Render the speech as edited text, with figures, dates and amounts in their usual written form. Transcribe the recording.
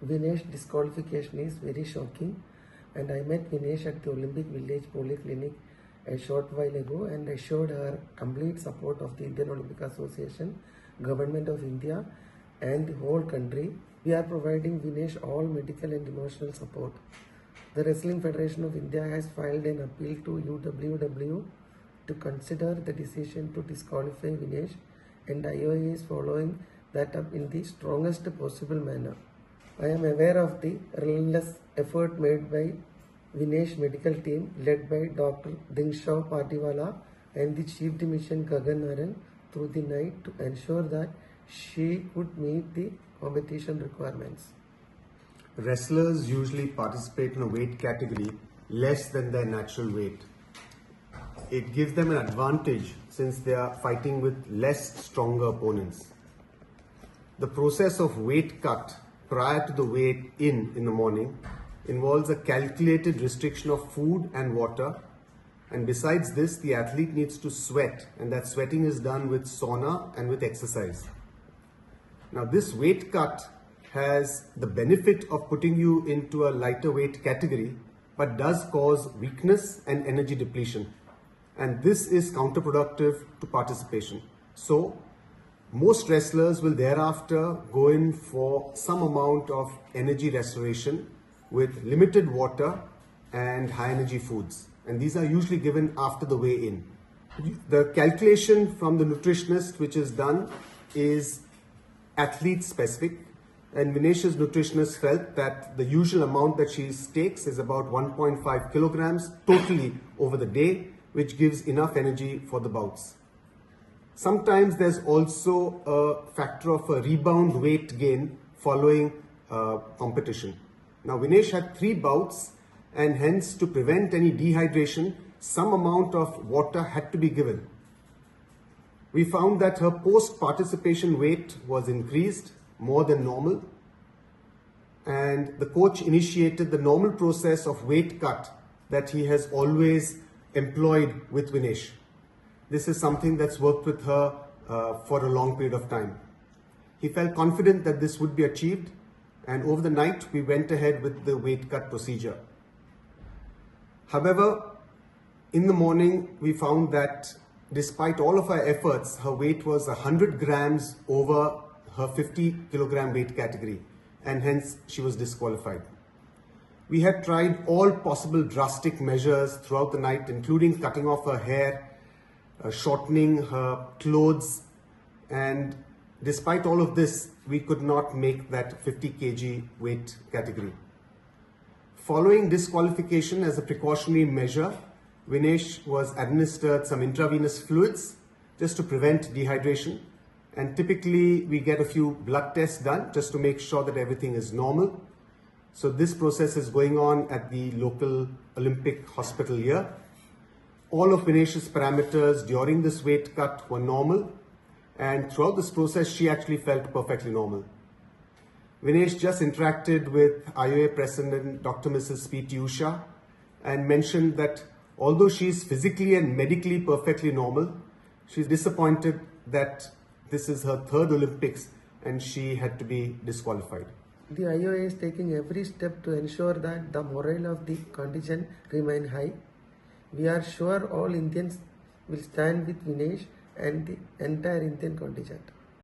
Vinesh disqualification is very shocking, and I met Vinesh at the Olympic Village Polyclinic a short while ago and assured her complete support of the Indian Olympic Association, Government of India and the whole country. We are providing Vinesh all medical and emotional support. The Wrestling Federation of India has filed an appeal to UWW to consider the decision to disqualify Vinesh, and IOA is following that up in the strongest possible manner. I am aware of the relentless effort made by Vinesh medical team led by Dr. Dinshaw Paudiwala and the Chief Dimission Gagan through the night to ensure that she could meet the competition requirements. Wrestlers usually participate in a weight category less than their natural weight. It gives them an advantage since they are fighting with less stronger opponents. The process of weight cut prior to the weight in the morning involves a calculated restriction of food and water, and besides this the athlete needs to sweat, and that sweating is done with sauna and with exercise. Now this weight cut has the benefit of putting you into a lighter weight category but does cause weakness and energy depletion, and this is counterproductive to participation. So most wrestlers will thereafter go in for some amount of energy restoration with limited water and high energy foods, and these are usually given after the weigh-in. The calculation from the nutritionist which is done is athlete specific, and Vinesh's nutritionist felt that the usual amount that she takes is about 1.5 kilograms totally over the day, which gives enough energy for the bouts. Sometimes there's also a factor of a rebound weight gain following competition. Now Vinesh had 3 bouts, and hence to prevent any dehydration, some amount of water had to be given. We found that her post-participation weight was increased more than normal, and the coach initiated the normal process of weight cut that he has always employed with Vinesh. This is something that's worked with her for a long period of time. He felt confident that this would be achieved, and over the night we went ahead with the weight cut procedure. However, in the morning we found that despite all of our efforts, her weight was 100 grams over her 50 kilogram weight category, and hence she was disqualified. We had tried all possible drastic measures throughout the night, including cutting off her hair, shortening her clothes, and despite all of this, we could not make that 50 kg weight category. Following disqualification as a precautionary measure, Vinesh was administered some intravenous fluids just to prevent dehydration, and typically we get a few blood tests done just to make sure that everything is normal. So this process is going on at the local Olympic hospital here. All of Vinesh's parameters during this weight cut were normal, and throughout this process she actually felt perfectly normal. Vinesh just interacted with IOA President Dr. Mrs. P.T. Usha and mentioned that although she is physically and medically perfectly normal, she is disappointed that this is her 3rd Olympics and she had to be disqualified. The IOA is taking every step to ensure that the morale of the contingent remain high. We are sure all Indians will stand with Vinesh and the entire Indian contingent.